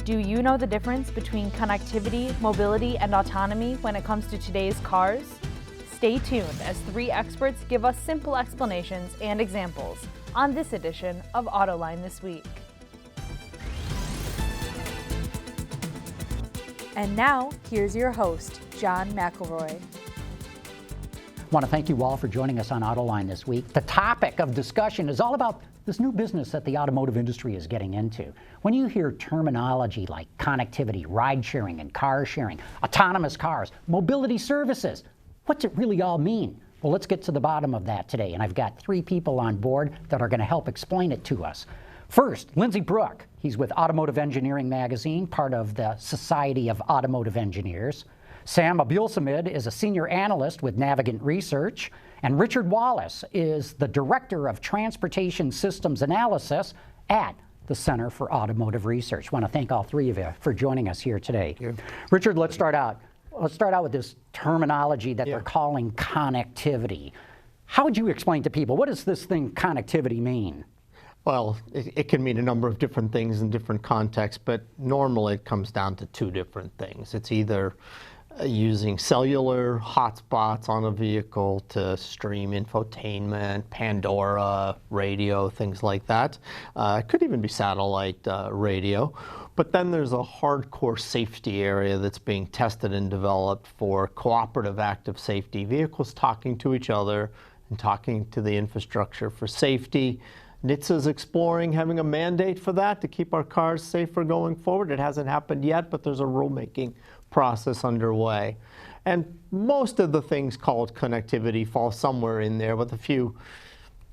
Do you know the difference between connectivity, mobility, and autonomy when it comes to today's cars? Stay tuned as three experts give us simple explanations and examples on this edition of Autoline This Week. And now, here's your host, John McElroy. I want to thank you all for joining us on Autoline this week. The topic of discussion is all about this new business that the automotive industry is getting into. When you hear terminology like connectivity, ride sharing, and car sharing, autonomous cars, mobility services, what's it really all mean? Well, let's get to the bottom of that today, and I've got three people on board that are going to help explain it to us. First, Lindsay Brooke. He's with Automotive Engineering magazine, part of the Society of Automotive Engineers. Sam Abuelsamid is a senior analyst with Navigant Research, and Richard Wallace is the Director of Transportation Systems Analysis at the Center for Automotive Research. I want to thank all three of you for joining us here today. Richard, let's start out. Let's start out with this terminology that they're calling connectivity. How would you explain to people, what does this thing connectivity mean? Well, it can mean a number of different things in different contexts, but normally it comes down to two different things. It's either using cellular hotspots on a vehicle to stream infotainment, Pandora, radio, things like that. It could even be satellite radio. But then there's a hardcore safety area that's being tested and developed for cooperative active safety, vehicles talking to each other and talking to the infrastructure for safety. NHTSA's exploring having a mandate for that to keep our cars safer going forward. It hasn't happened yet, but there's a rulemaking process underway. And most of the things called connectivity fall somewhere in there with a few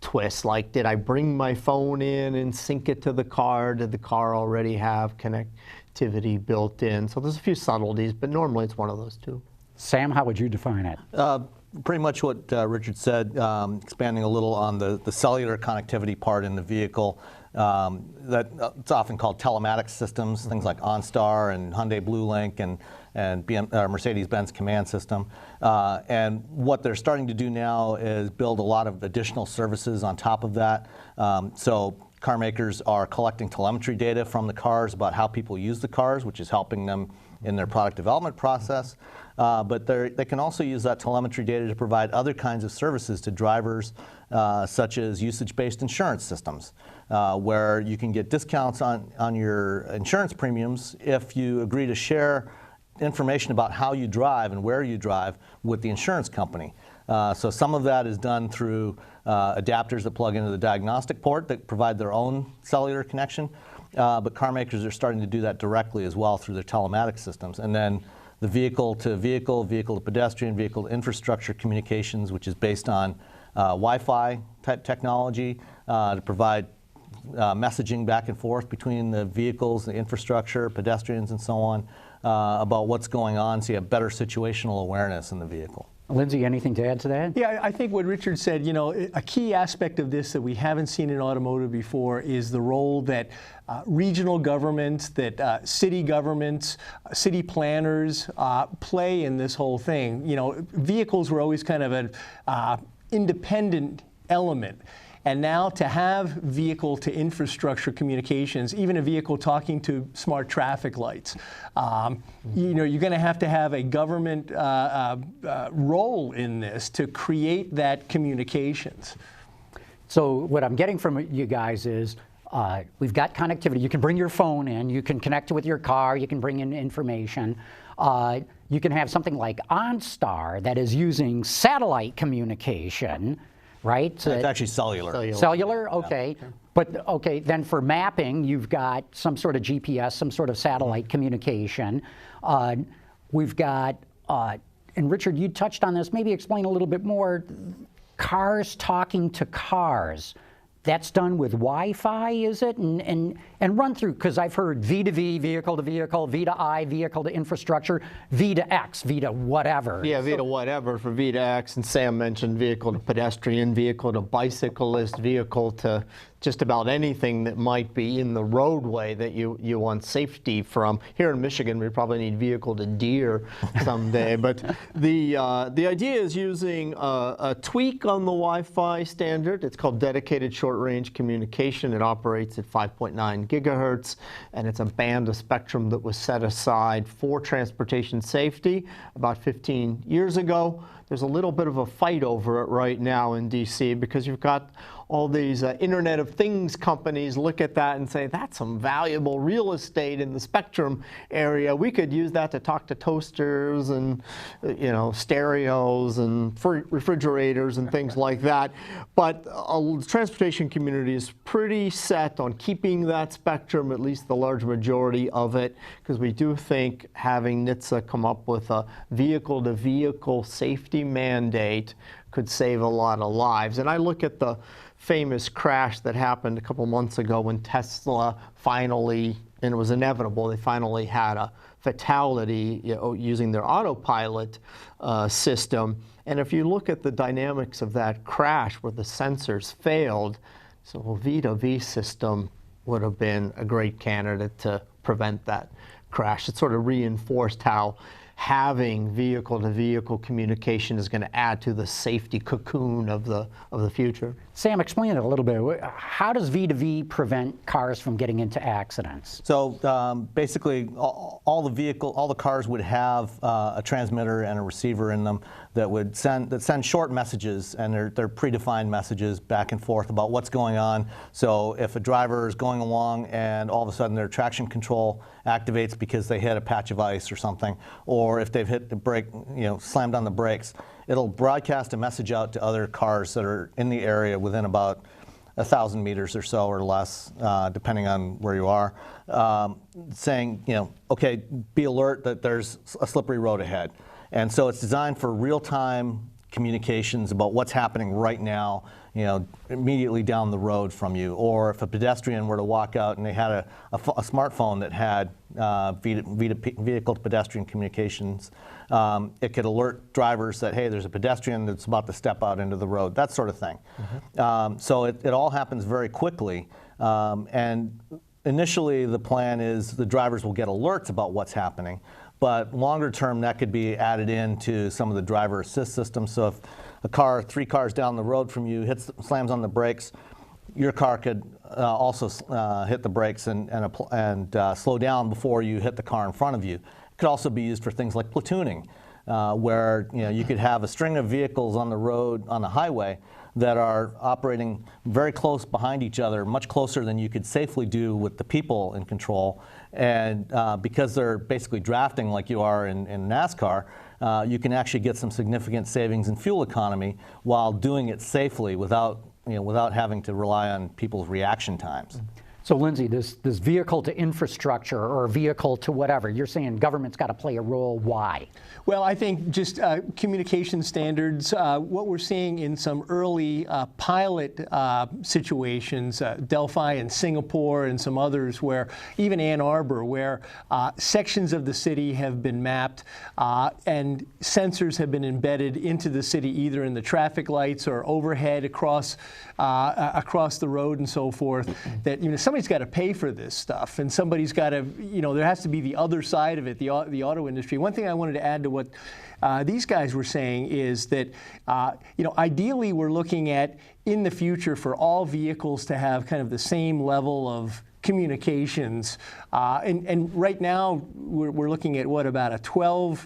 twists, like did I bring my phone in and sync it to the car? Did the car already have connectivity built in? So there's a few subtleties, but normally it's one of those two. Sam, how would you define it? Pretty much what Richard said, expanding a little on the cellular connectivity part in the vehicle. It's often called telematics systems, things like OnStar and Hyundai BlueLink and Mercedes-Benz Command System. And what they're starting to do now is build a lot of additional services on top of that. So car makers are collecting telemetry data from the cars about how people use the cars, which is helping them in their product development process. But they can also use that telemetry data to provide other kinds of services to drivers, such as usage-based insurance systems, where you can get discounts on your insurance premiums if you agree to share information about how you drive and where you drive with the insurance company. So some of that is done through adapters that plug into the diagnostic port that provide their own cellular connection. But car makers are starting to do that directly as well through their telematics systems. And then the vehicle-to-vehicle, vehicle-to-pedestrian, vehicle-to-infrastructure communications, which is based on Wi-Fi type technology to provide messaging back and forth between the vehicles, the infrastructure, pedestrians, and so on, about what's going on, so you have better situational awareness in the vehicle. Lindsay, anything to add to that? Yeah, I think what Richard said, you know, a key aspect of this that we haven't seen in automotive before is the role that regional governments, that city governments, city planners play in this whole thing. You know, vehicles were always kind of an independent element. And now to have vehicle-to-infrastructure communications, even a vehicle talking to smart traffic lights, you know, you're going to have a government role in this to create that communications. So what I'm getting from you guys is we've got connectivity. You can bring your phone in. You can connect it with your car. You can bring in information. You can have something like OnStar that is using satellite communication. Right? It's actually cellular. Cellular? Okay. Yeah. But, okay, then for mapping, you've got some sort of GPS, some sort of satellite communication. We've got, and Richard, you touched on this, maybe explain a little bit more, cars talking to cars. That's done with Wi-Fi, is it? And run through, because I've heard V to V, vehicle to vehicle, V to I, vehicle to infrastructure, V to X, V to whatever. Yeah, V to whatever for V to X, and Sam mentioned vehicle to pedestrian, vehicle to bicyclist, vehicle to just about anything that might be in the roadway that you want safety from. Here in Michigan, we probably need vehicle to deer someday. But the idea is using a tweak on the Wi-Fi standard. It's called dedicated short-range communication. It operates at 5.9 gigahertz, and it's a band of spectrum that was set aside for transportation safety about 15 years ago. There's a little bit of a fight over it right now in DC because you've got all these Internet of Things companies look at that and say, that's some valuable real estate in the spectrum area. We could use that to talk to toasters and stereos and refrigerators and things like that. But the transportation community is pretty set on keeping that spectrum, at least the large majority of it, because we do think having NHTSA come up with a vehicle-to-vehicle safety mandate could save a lot of lives. And I look at the famous crash that happened a couple months ago when Tesla finally, and it was inevitable, they finally had a fatality using their autopilot system. And if you look at the dynamics of that crash where the sensors failed, so a V2V system would have been a great candidate to prevent that crash. It sort of reinforced how having vehicle-to-vehicle communication is going to add to the safety cocoon of the future. Sam, explain it a little bit. How does V2V prevent cars from getting into accidents? So basically, all the cars would have a transmitter and a receiver in them that send short messages, and they're predefined messages back and forth about what's going on. So if a driver is going along and all of a sudden their traction control activates because they hit a patch of ice or something, or if they've hit the brake, slammed on the brakes, it'll broadcast a message out to other cars that are in the area within about 1,000 meters or so or less, depending on where you are, saying, okay, be alert that there's a slippery road ahead. And so it's designed for real-time communications about what's happening right now, immediately down the road from you. Or if a pedestrian were to walk out and they had a smartphone that had vehicle-to-pedestrian communications, it could alert drivers that, hey, there's a pedestrian that's about to step out into the road, that sort of thing. Mm-hmm. So it all happens very quickly. And initially, the plan is the drivers will get alerts about what's happening. But longer term, that could be added into some of the driver assist systems. So if a car 3 cars down the road from you slams on the brakes, your car could also hit the brakes and slow down before you hit the car in front of you. It could also be used for things like platooning, where you could have a string of vehicles on the road, on the highway, that are operating very close behind each other, much closer than you could safely do with the people in control. And because they're basically drafting like you are in NASCAR, you can actually get some significant savings in fuel economy while doing it safely without having to rely on people's reaction times. So Lindsay, this vehicle to infrastructure or vehicle to whatever, you're saying government's got to play a role. Why? Well, I think just communication standards, what we're seeing in some early pilot situations, Delphi and Singapore and some others, where even Ann Arbor, where sections of the city have been mapped and sensors have been embedded into the city, either in the traffic lights or overhead across the road and so forth, that somebody's got to pay for this stuff, and somebody's got to, there has to be the other side of it, the auto industry. One thing I wanted to add to what these guys were saying is that, ideally we're looking at, in the future, for all vehicles to have kind of the same level of communications. And right now we're looking at about a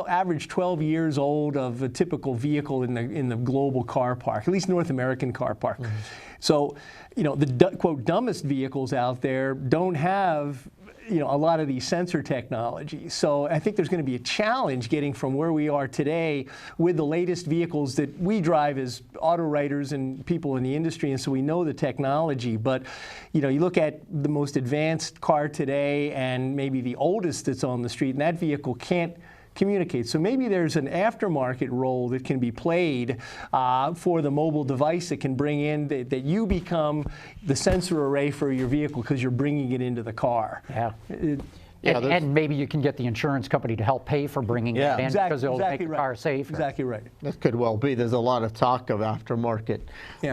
average 12 years old of a typical vehicle in the global car park, at least North American car park. Mm-hmm. So, the quote dumbest vehicles out there don't have a lot of these sensor technologies. So I think there's going to be a challenge getting from where we are today with the latest vehicles that we drive as auto writers and people in the industry, and so we know the technology. But you look at the most advanced car today and maybe the oldest that's on the street, and that vehicle can't communicate. So maybe there's an aftermarket role that can be played for the mobile device that can bring in, that you become the sensor array for your vehicle because you're bringing it into the car. Yeah. Yeah, and maybe you can get the insurance company to help pay for bringing it in because it'll make the car safer. Exactly right. That could well be. There's a lot of talk of aftermarket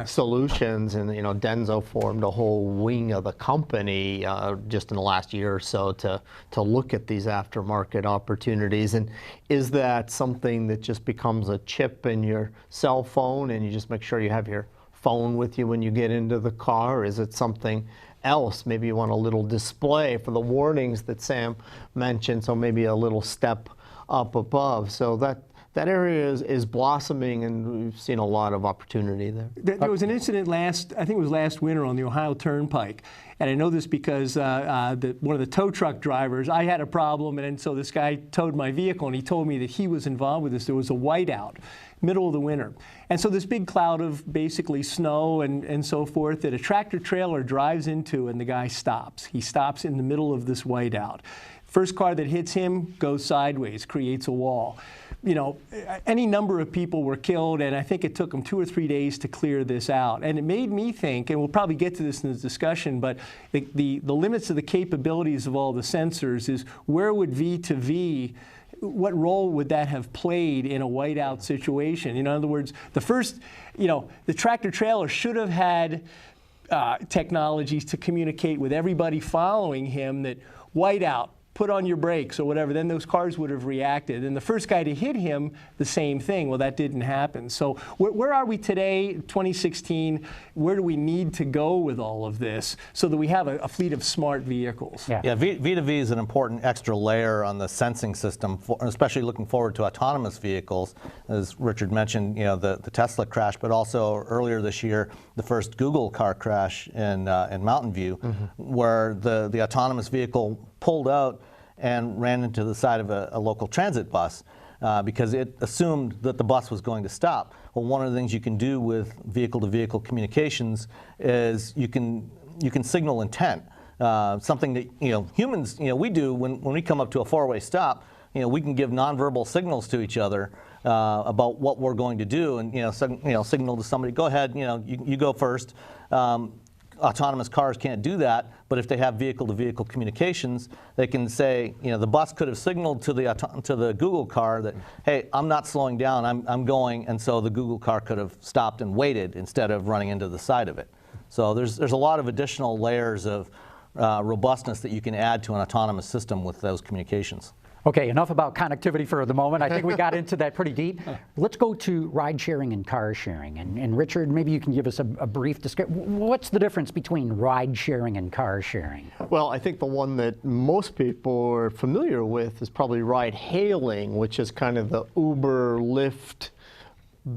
solutions, and Denso formed a whole wing of the company just in the last year or so to look at these aftermarket opportunities. And is that something that just becomes a chip in your cell phone, and you just make sure you have your phone with you when you get into the car? Or is it something else? Maybe you want a little display for the warnings that Sam mentioned, so maybe a little step up above. So that area is blossoming, and we've seen a lot of opportunity there. There was an incident I think it was last winter on the Ohio Turnpike, and I know this because one of the tow truck drivers, I had a problem, and so this guy towed my vehicle, and he told me that he was involved with this. There was a whiteout, middle of the winter. And so this big cloud of basically snow and so forth that a tractor trailer drives into, and the guy stops. He stops in the middle of this whiteout. First car that hits him goes sideways, creates a wall. Any number of people were killed, and I think it took them 2 or 3 days to clear this out. And it made me think, and we'll probably get to this in the discussion, but the limits of the capabilities of all the sensors is where would V2V, what role would that have played in a whiteout situation? In other words, the tractor trailer should have had technologies to communicate with everybody following him that whiteout, put on your brakes or whatever, then those cars would have reacted. And the first guy to hit him, the same thing. Well, that didn't happen. So where are we today, 2016? Where do we need to go with all of this so that we have a fleet of smart vehicles? Yeah, V2V is an important extra layer on the sensing system, especially looking forward to autonomous vehicles. As Richard mentioned, the Tesla crash, but also earlier this year, the first Google car crash in Mountain View, where the autonomous vehicle pulled out and ran into the side of a local transit bus because it assumed that the bus was going to stop. Well, one of the things you can do with vehicle-to-vehicle communications is you can signal intent. Something that humans we do when we come up to a four-way stop. We can give nonverbal signals to each other about what we're going to do, and signal to somebody, go ahead, you go first. Autonomous cars can't do that, but if they have vehicle-to-vehicle communications, they can say, the bus could have signaled to the Google car that, hey, I'm not slowing down, I'm going, and so the Google car could have stopped and waited instead of running into the side of it. So there's a lot of additional layers of robustness that you can add to an autonomous system with those communications. Okay, enough about connectivity for the moment. I think we got into that pretty deep. Let's go to ride sharing and car sharing. And Richard, maybe you can give us a brief description. What's the difference between ride sharing and car sharing? Well, I think the one that most people are familiar with is probably ride hailing, which is kind of the Uber, Lyft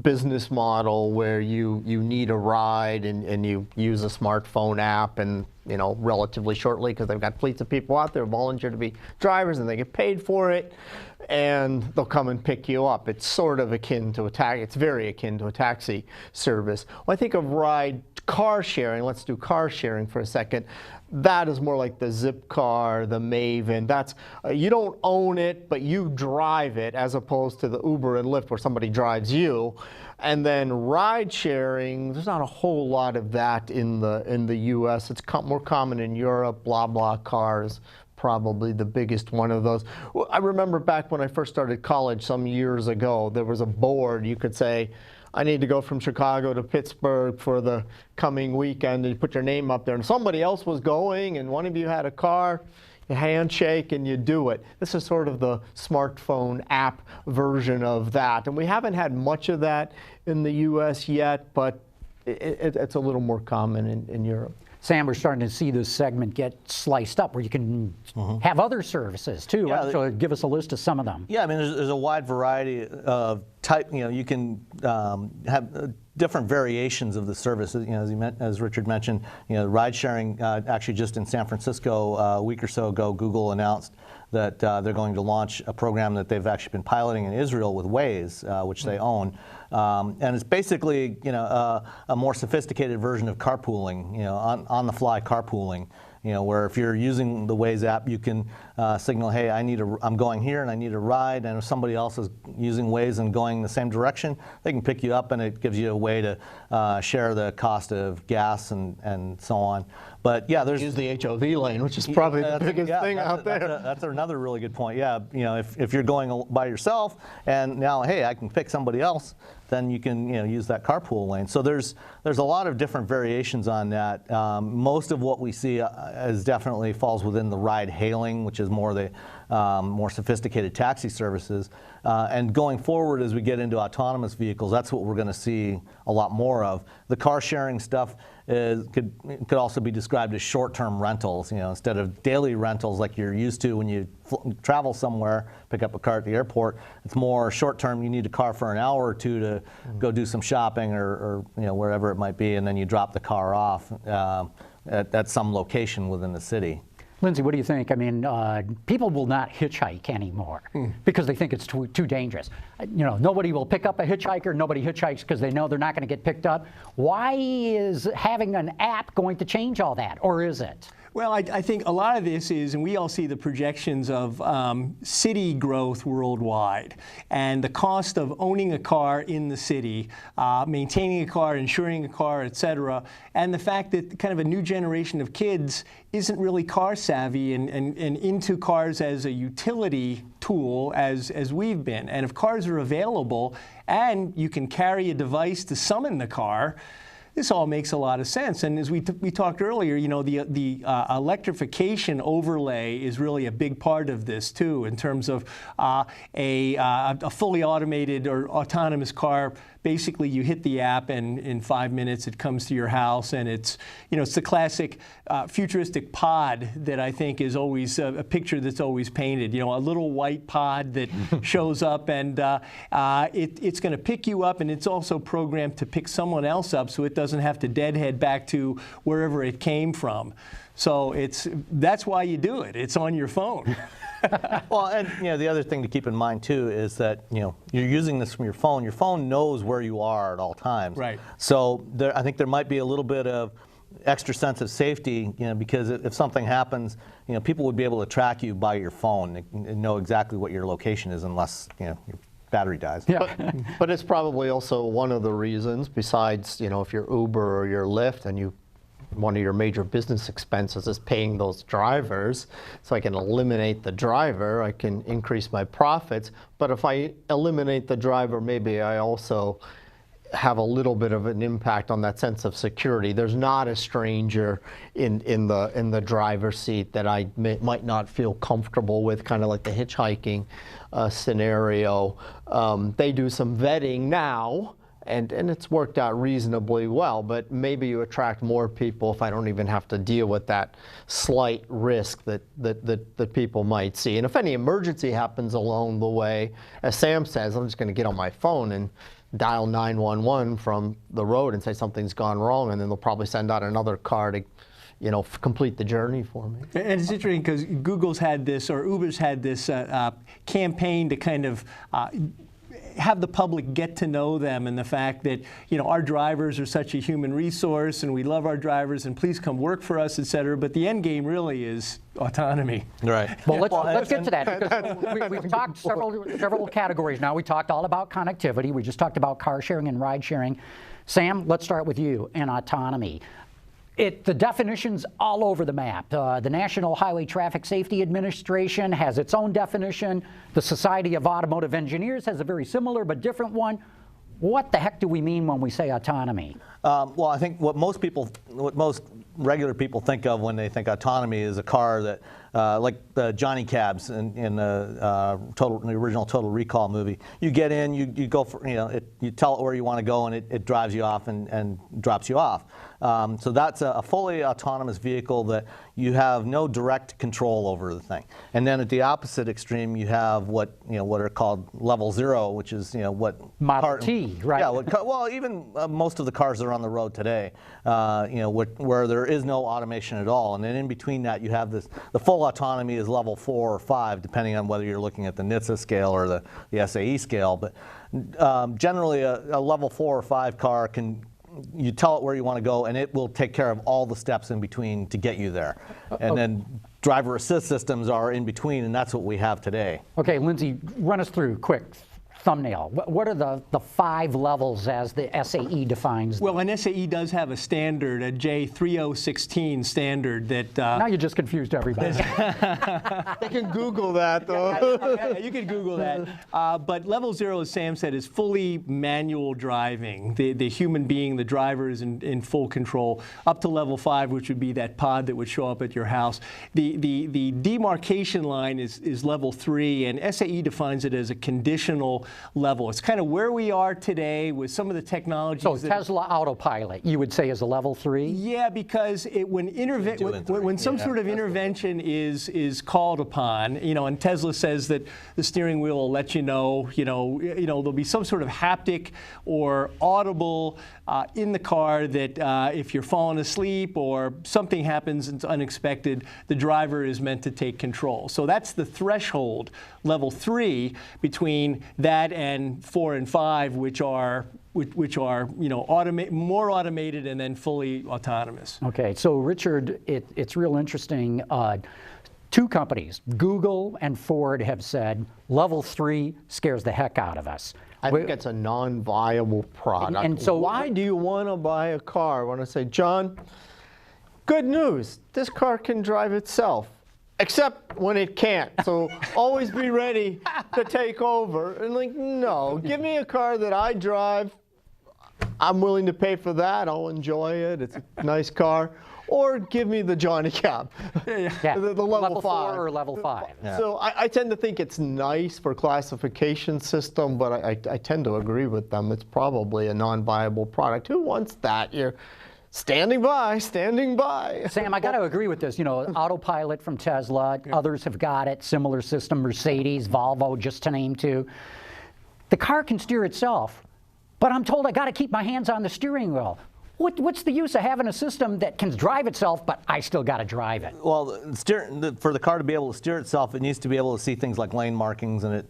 business model where you need a ride and you use a smartphone app, and relatively shortly, because they've got fleets of people out there volunteer to be drivers and they get paid for it, and they'll come and pick you up. It's sort of akin to it's very akin to a taxi service. When I think of car sharing, let's do car sharing for a second. That is more like the Zipcar, the Maven. That's you don't own it, but you drive it, as opposed to the Uber and Lyft where somebody drives you. And then ride sharing, there's not a whole lot of that in the U.S. It's more common in Europe. BlaBlaCar is probably the biggest one of those. I remember back when I first started college some years ago, there was a board. You could say, I need to go from Chicago to Pittsburgh for the coming weekend, and you put your name up there, and somebody else was going, and one of you had a car, you handshake and you do it. This is sort of the smartphone app version of that, and we haven't had much of that in the U.S. yet, but it's a little more common in Europe. Sam, we're starting to see this segment get sliced up where you can have other services too. Yeah, so give us a list of some of them. Yeah, I mean, there's a wide variety of type. You can have different variations of the service. As Richard mentioned, ride sharing. Actually, just in San Francisco a week or so ago, Google announced that they're going to launch a program that they've actually been piloting in Israel with Waze, which they own. And it's basically, a more sophisticated version of carpooling, on-the-fly carpooling, where if you're using the Waze app, you can signal, hey, I'm going here and I need a ride, and if somebody else is using Waze and going the same direction, they can pick you up, and it gives you a way to share the cost of gas and so on. But yeah, there's Use the HOV lane, which is probably the biggest thing out there. That's another really good point. Yeah, you know, if you're going by yourself and now, hey, I can pick somebody else, then you can, you know, use that carpool lane. So there's a lot of different variations on that. Most of what we see is definitely falls within the ride hailing, which is more the more sophisticated taxi services. And going forward, as we get into autonomous vehicles, that's what we're going to see a lot more of. The car sharing stuff could also be described as short-term rentals. You know, instead of daily rentals like you're used to when you travel somewhere, pick up a car at the airport. It's more short-term. You need a car for an hour or two to go do some shopping or you know, wherever it might be, and then you drop the car off at some location within the city. Lindsay, what do you think? I mean, people will not hitchhike anymore because they think it's too dangerous. You know, nobody will pick up a hitchhiker. Nobody hitchhikes because they know they're not going to get picked up. Why is having an app going to change all that, or is it? Well, I think a lot of this is, and we all see the projections of city growth worldwide, and the cost of owning a car in the city, maintaining a car, insuring a car, et cetera, and the fact that kind of a new generation of kids isn't really car savvy and into cars as a utility tool as we've been. And if cars are available and you can carry a device to summon the car, this all makes a lot of sense. And as we talked earlier, you know, the electrification overlay is really a big part of this too, in terms of a fully automated or autonomous car. Basically, you hit the app, and in 5 minutes it comes to your house, and it's, you know, it's the classic futuristic pod that I think is always a picture that's always painted. You know, a little white pod that shows up, and it's going to pick you up, and it's also programmed to pick someone else up, so it doesn't have to deadhead back to wherever it came from. So that's why you do it. It's on your phone. Well, and you know, the other thing to keep in mind too is that, you know, you're using this from your phone. Your phone knows where you are at all times. Right. So I think there might be a little bit of extra sense of safety, you know, because if something happens, you know, people would be able to track you by your phone and know exactly what your location is, unless, you know, your battery dies. Yeah. But it's probably also one of the reasons, besides, you know, if you're Uber or you're Lyft and one of your major business expenses is paying those drivers, so I can eliminate the driver, I can increase my profits. But if I eliminate the driver, maybe I also have a little bit of an impact on that sense of security. There's not a stranger in the driver's seat that I might not feel comfortable with, kind of like the hitchhiking scenario. They do some vetting now, and it's worked out reasonably well, but maybe you attract more people if I don't even have to deal with that slight risk that people might see. And if any emergency happens along the way, as Sam says, I'm just going to get on my phone and dial 911 from the road and say something's gone wrong, and then they'll probably send out another car to, you know, complete the journey for me. And it's interesting because Google's had this, or Uber's had this campaign to kind of have the public get to know them, and the fact that, you know, our drivers are such a human resource and we love our drivers and please come work for us, et cetera. But the end game really is autonomy. Right. Well, let's get to that, because we've talked several categories now. We talked all about connectivity. We just talked about car sharing and ride sharing. Sam, let's start with you and autonomy. The definition's all over the map. The National Highway Traffic Safety Administration has its own definition. The Society of Automotive Engineers has a very similar but different one. What the heck do we mean when we say autonomy? Well, I think what most regular people think of when they think autonomy is a car that, like the Johnny Cabs in the original Total Recall movie. You get in, you go for, you know, you tell it where you want to go, and it drives you off and drops you off. So that's a fully autonomous vehicle that you have no direct control over the thing. And then at the opposite extreme, you have what are called level 0, which is, you know, what Model T, right? Yeah. Well, even most of the cars that are on the road today, you know, where there is no automation at all. And then in between that, you have the full autonomy is level 4 or 5, depending on whether you're looking at the NHTSA scale or the SAE scale. But generally, a level 4 or 5 car you tell it where you want to go, and it will take care of all the steps in between to get you there. And then driver assist systems are in between, and that's what we have today. Okay, Lindsay, run us through quick. thumbnail. What are the 5 levels as the SAE defines them? Well, an SAE does have a standard, a J3016 standard that... Now you just confused everybody. They can Google that, though. Yeah, you can Google that. But level 0, as Sam said, is fully manual driving. The human being, the driver, is in full control. Up to level 5, which would be that pod that would show up at your house. The demarcation line is level 3, and SAE defines it as a conditional level. It's kind of where we are today with some of the technologies. So Tesla Autopilot, you would say, is a level 3? Yeah, because when some sort of intervention is called upon, and Tesla says that the steering wheel will let you know, there'll be some sort of haptic or audible in the car that if you're falling asleep or something happens that's unexpected, the driver is meant to take control. So that's the threshold, level 3, between that and 4 and 5, which are more automated and then fully autonomous. Okay, so Richard, it's real interesting. 2 companies, Google and Ford, have said level 3 scares the heck out of us. I think it's a non-viable product. And so why do you want to buy a car? I want to say, John, good news. This car can drive itself, except when it can't. So always be ready to take over. And no, give me a car that I drive. I'm willing to pay for that. I'll enjoy it. It's a nice car. Or give me the Johnny Cab, yeah. the level 5. 4 or level 5. Yeah. So I tend to think it's nice for classification system, but I tend to agree with them. It's probably a non-viable product. Who wants that? You're standing by. Sam, I got to agree with this. Autopilot from Tesla, others have got it, similar system, Mercedes, Volvo, just to name 2. The car can steer itself, but I'm told I got to keep my hands on the steering wheel. What's the use of having a system that can drive itself, but I still got to drive it? Well, for the car to be able to steer itself, it needs to be able to see things like lane markings and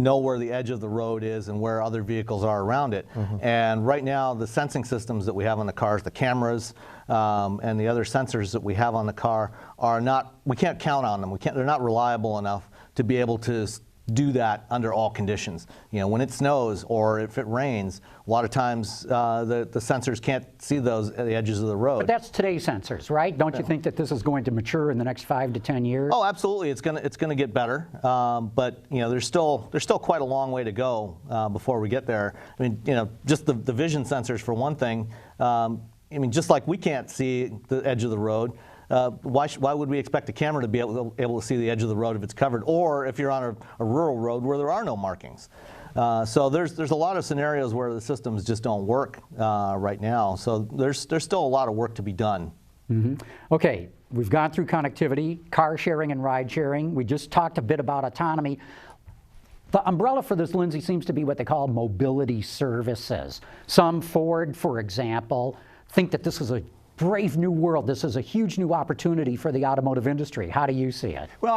know where the edge of the road is and where other vehicles are around it. Mm-hmm. And right now, the sensing systems that we have on the cars, the cameras and the other sensors that we have on the car are not. We can't count on them. They're not reliable enough to be able to do that under all conditions. When it snows or if it rains, a lot of times the sensors can't see those at the edges of the road. But that's today's sensors, right? Don't you think that this is going to mature in the next 5 to 10 years? Oh, absolutely. It's gonna get better. But there's still quite a long way to go before we get there. I mean, just the vision sensors for one thing. Just like we can't see the edge of the road. Why would we expect a camera to be able to see the edge of the road if it's covered, or if you're on a rural road where there are no markings? So there's a lot of scenarios where the systems just don't work right now. So there's still a lot of work to be done. Mm-hmm. Okay, we've gone through connectivity, car sharing and ride sharing. We just talked a bit about autonomy. The umbrella for this, Lindsay, seems to be what they call mobility services. Some, Ford, for example, think that this is a brave new world. This is a huge new opportunity for the automotive industry. How do you see it? Well,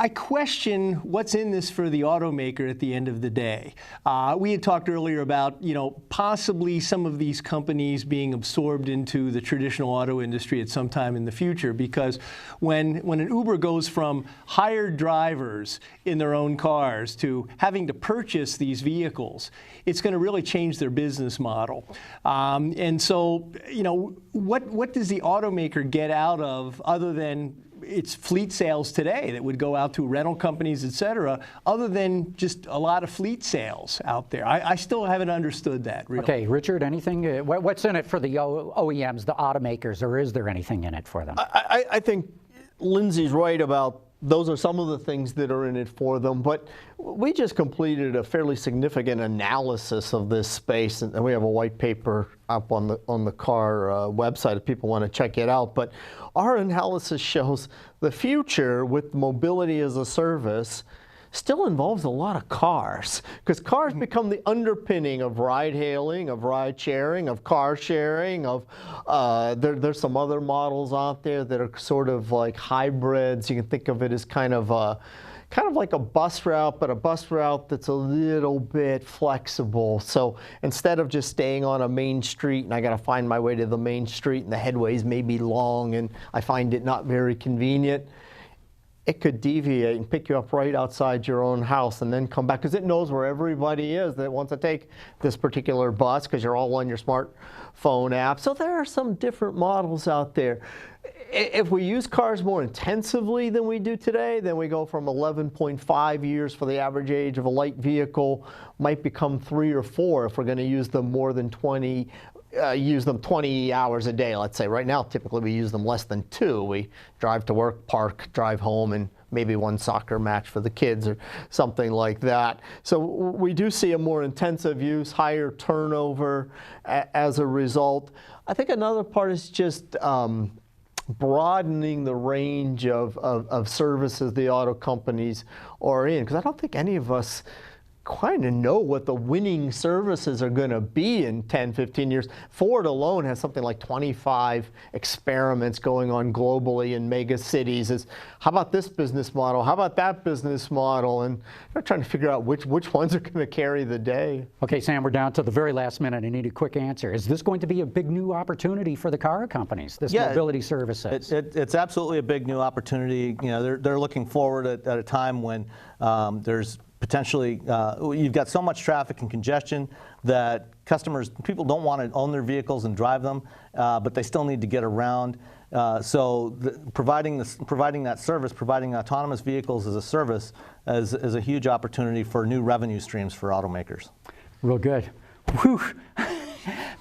I question what's in this for the automaker at the end of the day. We had talked earlier about, possibly some of these companies being absorbed into the traditional auto industry at some time in the future, because when an Uber goes from hired drivers in their own cars to having to purchase these vehicles, it's going to really change their business model. And so, what does the automaker get out of, other than it's fleet sales today that would go out to rental companies, et cetera, other than just a lot of fleet sales out there? I still haven't understood that, really. Okay, Richard, anything? What's in it for the OEMs, the automakers, or is there anything in it for them? I think Lindsay's right about those are some of the things that are in it for them, but we just completed a fairly significant analysis of this space, and we have a white paper up on the car website if people want to check it out. But our analysis shows the future with mobility as a service still involves a lot of cars, because cars become the underpinning of ride hailing, of ride sharing, of car sharing, of there's some other models out there that are sort of like hybrids. You can think of it as kind of like a bus route, but a bus route that's a little bit flexible. So instead of just staying on a main street and I got to find my way to the main street and the headways may be long and I find it not very convenient, it could deviate and pick you up right outside your own house and then come back because it knows where everybody is that wants to take this particular bus because you're all on your smartphone app. So there are some different models out there. If we use cars more intensively than we do today, then we go from 11.5 years for the average age of a light vehicle, might become 3 or 4 if we're going to use them more than 20 hours a day, let's say. Right now, typically we use them less than 2. We drive to work, park, drive home, and maybe 1 soccer match for the kids or something like that. So we do see a more intensive use, higher turnover as a result. I think another part is just broadening the range of services the auto companies are in, because I don't think any of us kind of know what the winning services are going to be in 10, 15 years. Ford alone has something like 25 experiments going on globally in mega cities. How about this business model? How about that business model? And they're trying to figure out which ones are going to carry the day. Okay, Sam, we're down to the very last minute. I need a quick answer. Is this going to be a big new opportunity for the car companies, this mobility services? It's absolutely a big new opportunity. You know, they're looking forward at a time when there's potentially, you've got so much traffic and congestion that people don't want to own their vehicles and drive them, but they still need to get around. Providing that service, providing autonomous vehicles as a service, is a huge opportunity for new revenue streams for automakers. Real good. Whew.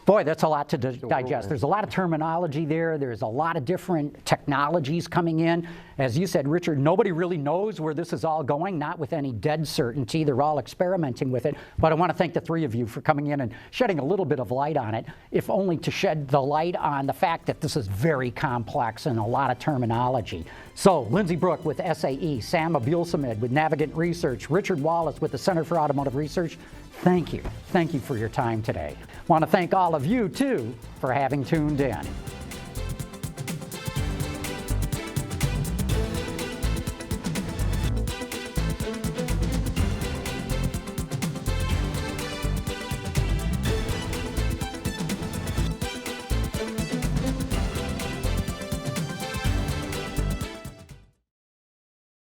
Boy, that's a lot to digest. There's a lot of terminology there. There's a lot of different technologies coming in. As you said, Richard, nobody really knows where this is all going, not with any dead certainty. They're all experimenting with it. But I want to thank the 3 of you for coming in and shedding a little bit of light on it, if only to shed the light on the fact that this is very complex and a lot of terminology. So, Lindsay Brooke with SAE, Sam Abuelsamid with Navigant Research, Richard Wallace with the Center for Automotive Research, thank you. Thank you for your time today. Want to thank all of you, too, for having tuned in.